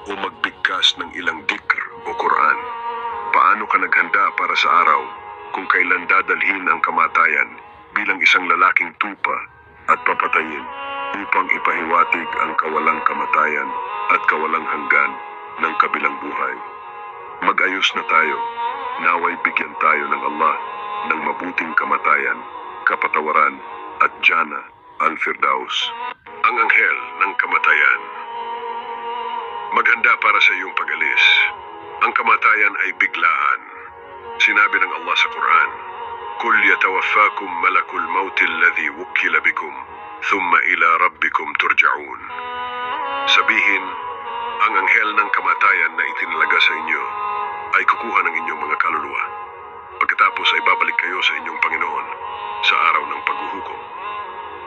o magbigkas ng ilang dikr o Quran? Paano ka naghanda para sa araw kung kailan dadalhin ang kamatayan bilang isang lalaking tupa at papatayin upang ipahiwatig ang kawalang kamatayan at kawalang hanggan ng kabilang buhay? Mag-ayos na tayo. Naway bigyan tayo ng Allah ng mabuting kamatayan, kapatawaran at Jannah al-Firdaus. Ang anghel ng kamatayan. Maghanda para sa iyong pag-alis. Ang kamatayan ay biglaan. Sinabi ng Allah sa Quran, "Kul yatawaffakum malakul maut alladhi wukkila bikum, thumma ila rabbikum turja'un." Sabihin, ang anghel ng kamatayan na itinalaga sa inyo ay kukuha ng inyong mga kaluluwa. Pagkatapos ay babalik kayo sa inyong Panginoon sa araw ng paghuhukom.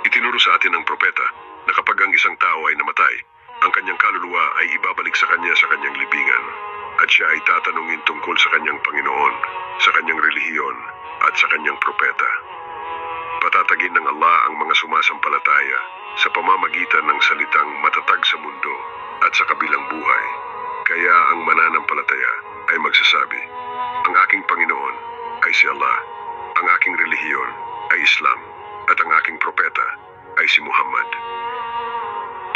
Itinuro sa atin ng propeta na kapag ang isang tao ay namatay, ang kanyang kaluluwa ay ibabalik sa kanya sa kanyang libingan at siya ay tatanungin tungkol sa kanyang Panginoon, sa kanyang relihiyon at sa kanyang propeta. Patatagin ng Allah ang mga sumasampalataya sa pamamagitan ng salitang matatag sa mundo at sa kabilang buhay. Kaya ang mananampalataya ay magsasabi, "Ang aking Panginoon ay si Allah, ang aking relihiyon ay Islam, at ang aking propeta ay si Muhammad."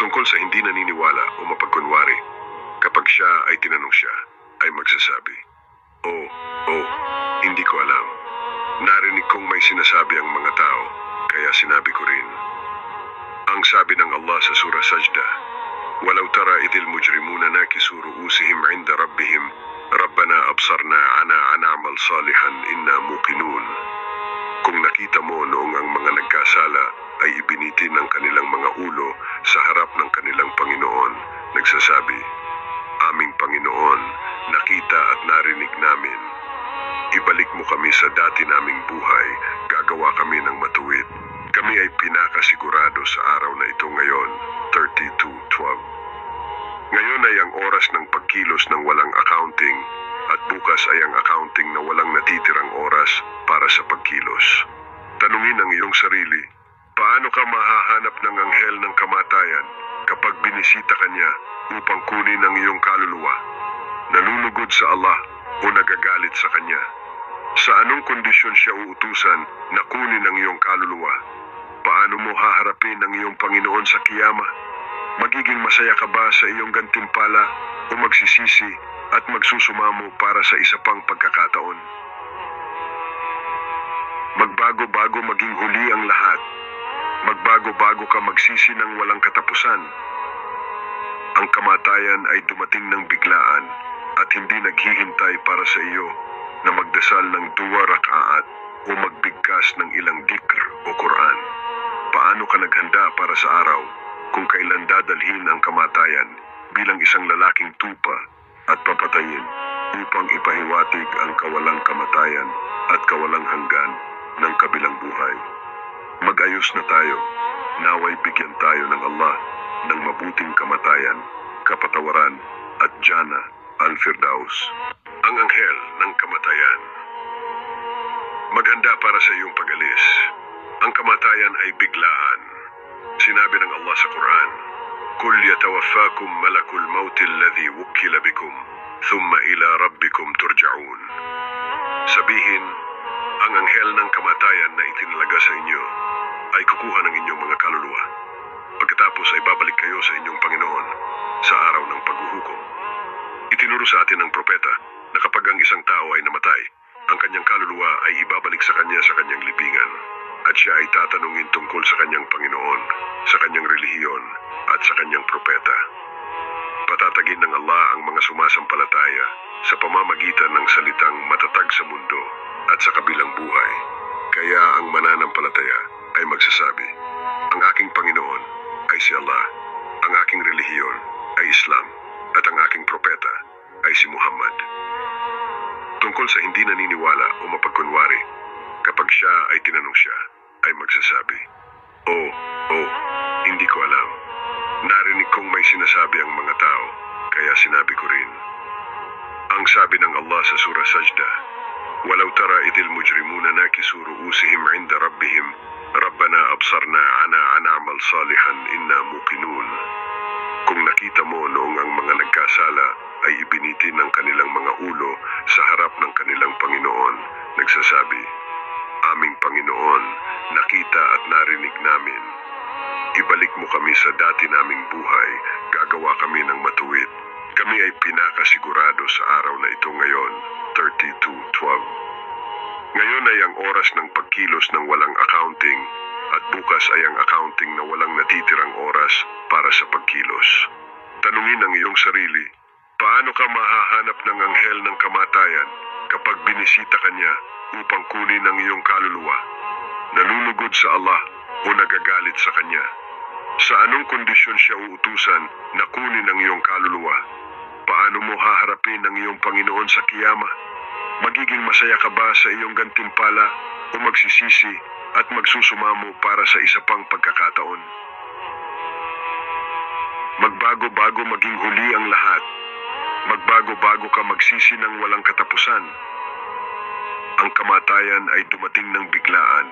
Tungkol sa hindi naniniwala o mapagkunwari, kapag siya ay tinanong siya, ay magsasabi, Oh, hindi ko alam. Narinig kong may sinasabi ang mga tao, kaya sinabi ko rin." Ang sabi ng Allah sa Surah Sajda, "Walau tara idil mujrimuna nakisu ru'usihim 'inda rabbihim, Rabbana absarna ana na'mal salihan inna muqinun." Kung nakita mo noong ang mga nagkasala ay ibinitin ang kanilang mga ulo sa harap ng kanilang Panginoon, nagsasabi, "Aming Panginoon, nakita at narinig namin. Ibalik mo kami sa dati naming buhay, gagawa kami ng matuwid. Kami ay pinakasigurado sa araw na ito ngayon." 32:12. Ngayon ay ang oras ng pagkilos ng walang accounting at bukas ay ang accounting na walang natitirang oras para sa pagkilos. Tanungin ang iyong sarili, paano ka mahahanap ng anghel ng kamatayan kapag binisita ka niya upang kunin ang iyong kaluluwa? Nalulugod sa Allah o nagagalit sa Kanya? Sa anong kondisyon siya uutusan na kunin ang iyong kaluluwa? Paano mo haharapin ang iyong Panginoon sa kiyama? Magiging masaya ka ba sa iyong gantimpala o magsisisi at magsusumamo para sa isa pang pagkakataon? Magbago-bago maging huli ang lahat. Magbago-bago ka magsisi ng walang katapusan. Ang kamatayan ay dumating ng biglaan at hindi naghihintay para sa iyo na magdasal ng 2 rakaat o magbigkas ng ilang dikr o Quran. Paano ka naghanda para sa araw kung kailan dadalhin ang kamatayan bilang isang lalaking tupa at papatayin upang ipahiwatig ang kawalang kamatayan at kawalang hanggan ng kabilang buhay? Mag-ayos na tayo. Naway bigyan tayo ng Allah ng mabuting kamatayan, kapatawaran at Jannah al-Firdaus. Ang anghel ng kamatayan. Maghanda para sa iyong pag-alis. Ang kamatayan ay biglaan. Sinabi ng Allah sa Quran, "Kul yatawaffakum malakul maut alladhi wukkila bikum, thumma ila rabbikum turja'un." Sabihin, ang anghel ng kamatayan na itinalaga sa inyo ay kukuha ng inyong mga kaluluwa. Pagkatapos ay babalik kayo sa inyong Panginoon sa araw ng paghuhukom. Itinuro sa atin ng propeta na kapag ang isang tao ay namatay, ang kanyang kaluluwa ay ibabalik sa kanya sa kanyang libingan at siya ay tatanungin tungkol sa kanyang Panginoon, sa kanyang relihiyon at sa kanyang propeta. Patatagin ng Allah ang mga sumasampalataya sa pamamagitan ng salitang matatag sa mundo at sa kabilang buhay. Kaya ang mananampalataya ay magsasabi, "Ang aking Panginoon ay si Allah, ang aking relihiyon ay Islam, at ang aking propeta ay si Muhammad." Tungkol sa hindi naniniwala o mapagkunwari, kapag siya ay tinanong siya, ay magsasabi, Oh, hindi ko alam. Narinig kong may sinasabi ang mga tao, kaya sinabi ko rin." Ang sabi ng Allah sa Surah Sajda, "Walau tara idil mujrimuna nakisu ru'usihim 'inda rabbihim, Rabbana absarna ana na'mal salihan inna muqinun." Kung nakita mo noong ang mga nagkasala ay ibinitin ng kanilang mga ulo sa harap ng kanilang Panginoon, nagsasabi, "Aming Panginoon, nakita at narinig namin. Ibalik mo kami sa dati naming buhay, gagawa kami ng matuwid. Kami ay pinakasigurado sa araw na ito ngayon." 32:12. Ngayon ay ang oras ng pagkilos ng walang accounting, at bukas ay ang accounting na walang natitirang oras para sa pagkilos. Tanungin ang iyong sarili, paano ka mahahanap ng anghel ng kamatayan kapag binisita ka niya upang kunin ang iyong kaluluwa? Nalulugod sa Allah o nagagalit sa Kanya? Sa anong kondisyon siya uutusan na kunin ang iyong kaluluwa? Paano mo haharapin ang iyong Panginoon sa kiyama? Magiging masaya ka ba sa iyong gantimpala o magsisisi at magsusumamo para sa isa pang pagkakataon? Magbago-bago maging huli ang lahat. Magbago-bago ka magsisi ng walang katapusan. Ang kamatayan ay dumating ng biglaan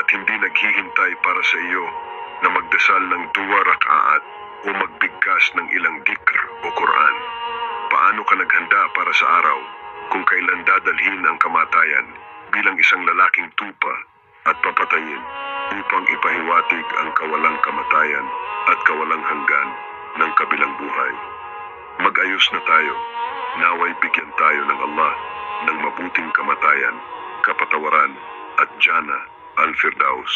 at hindi naghihintay para sa iyo na magdasal ng 2 rakaat o magbigkas ng ilang dikr o Quran. Paano ka naghanda para sa araw kung kailan dadalhin ang kamatayan bilang isang lalaking tupa at papatayin upang ipahiwatig ang kawalang kamatayan at kawalang hanggan ng kabilang buhay? Mag-ayos na tayo. Naway bigyan tayo ng Allah ng mabuting kamatayan, kapatawaran at Jannah al-Firdaus.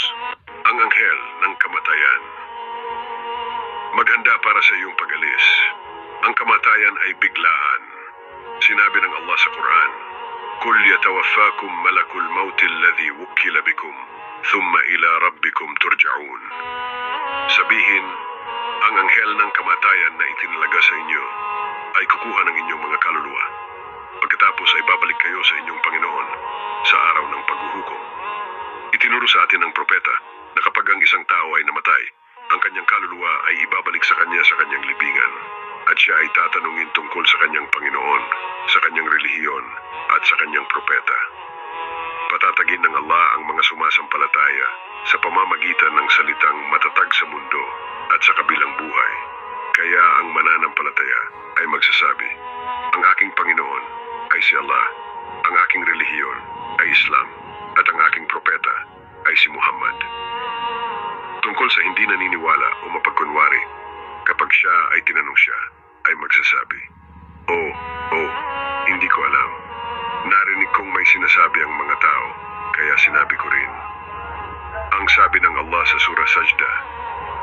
Ang anghel ng kamatayan. Maghanda para sa iyong pag-alis. Ang kamatayan ay biglaan. Sinabi ng Allah sa Quran, "Kul yatawaffakum malakul mauti alladhi wukkila bikum, thumma ila rabbikum turja'un." Sabihin, ang anghel ng kamatayan na itinalaga sa inyo ay kukuha ng inyong mga kaluluwa. Pagkatapos ay babalik kayo sa inyong Panginoon sa araw ng paghuhukom. Itinuro sa atin ng propeta na kapag ang isang tao ay namatay, ang kanyang kaluluwa ay ibabalik sa kanya sa kanyang libingan at siya ay tatanungin tungkol sa kanyang Panginoon, sa kanyang relihiyon at sa kanyang propeta. Patatagin ng Allah ang mga sumasampalataya sa pamamagitan ng salitang matatag sa mundo at sa kabilang buhay. Kaya ang mananampalataya ay magsasabi, "Ang aking Panginoon ay si Allah, ang aking relihiyon ay Islam, at ang aking propeta ay si Muhammad." Tungkol sa hindi naniniwala o mapagkunwari, kapag siya ay tinanong siya, ay magsasabi, "Oh, hindi ko alam. Narinig kong may sinasabi ang mga tao, kaya sinabi ko rin." Ang sabi ng Allah sa Surah Sajda,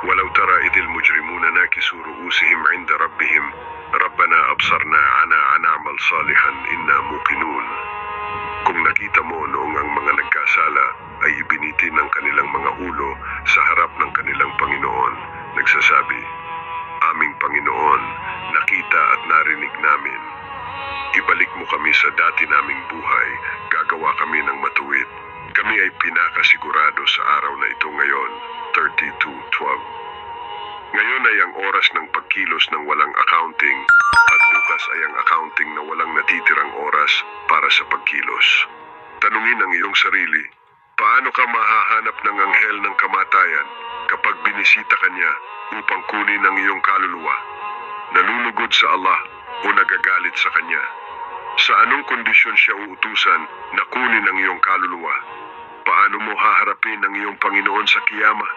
"Walau tara idil mujrimuna nakisu ru'usihim 'inda rabbihim, Rabbana absarna ana na'mal salihan inna muqinun." Kung nakita mo noong ang mga nagkasala ay ibinitin ng kanilang mga ulo sa harap ng kanilang Panginoon, nagsasabi, "Aming Panginoon, nakita at narinig namin. Ibalik mo kami sa dati naming buhay, gagawa kami ng matuwid. Kami ay pinakasigurado sa araw na ito ngayon." 32:12. Ngayon ay ang oras ng pagkilos ng walang accounting at bukas ay ang accounting na walang natitirang oras para sa pagkilos. Tanungin ang iyong sarili, paano ka mahahanap ng anghel ng kamatayan kapag binisita ka niya upang kunin ang iyong kaluluwa? Nalulugod sa Allah o nagagalit sa Kanya? Sa anong kondisyon siya uutusan na kunin ang iyong kaluluwa? Paano mo haharapin ang iyong Panginoon sa kiyama?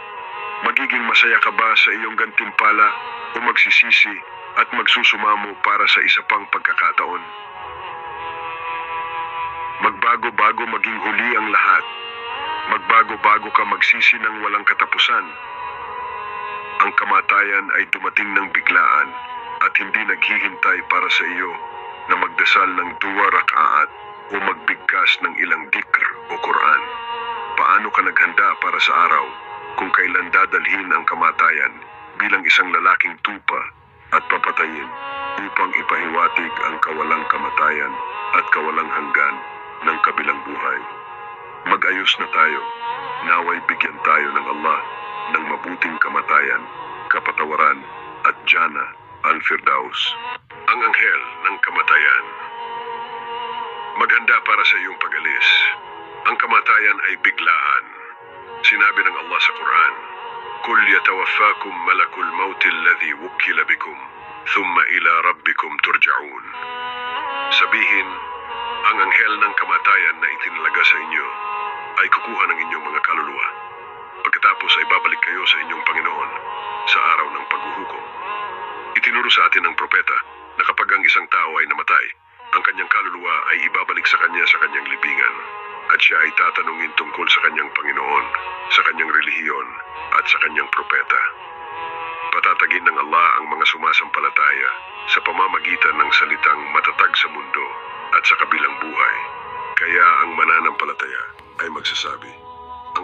Magiging masaya ka ba sa iyong gantimpala o magsisisi at magsusumamo para sa isa pang pagkakataon? Magbago-bago maging huli ang lahat. Magbago-bago ka magsisi ng walang katapusan. Ang kamatayan ay dumating ng biglaan at hindi naghihintay para sa iyo na magdasal ng 2 rakaat o magbigkas ng ilang dikr o Quran. Paano ka naghanda para sa araw kung kailan dadalhin ang kamatayan bilang isang lalaking tupa at papatayin upang ipahiwatig ang kawalang kamatayan at kawalang hanggan ng kabilang buhay? Mag-ayos na tayo. Naway bigyan tayo ng Allah ng mabuting kamatayan, kapatawaran at Jannah al-Firdaus. Ang anghel ng kamatayan. Maghanda para sa iyong pag-alis. Ang kamatayan ay biglaan. Sinabi ng Allah sa Quran, "Kul yatawaffakum malakul mauti alladhi wukkila bikum, thumma ila rabbikum turja'un. Sabihin, ang anghel ng kamatayan na itinalaga sa inyo ay kukuha ng inyong mga kaluluwa. Pagkatapos ay babalik kayo sa inyong Panginoon sa araw ng paghuhukom. Itinuro sa atin ng propeta na kapag ang isang tao ay namatay, ang kanyang kaluluwa ay ibabalik sa kanya sa kanyang libingan at siya ay tatanungin tungkol sa kanyang Panginoon, sa kanyang relihiyon at sa kanyang propeta. Patatagin ng Allah ang mga sumasampalataya sa pamamagitan ng salitang matatag sa mundo at sa kabilang buhay. Kaya ang mananampalataya ay magsasabi,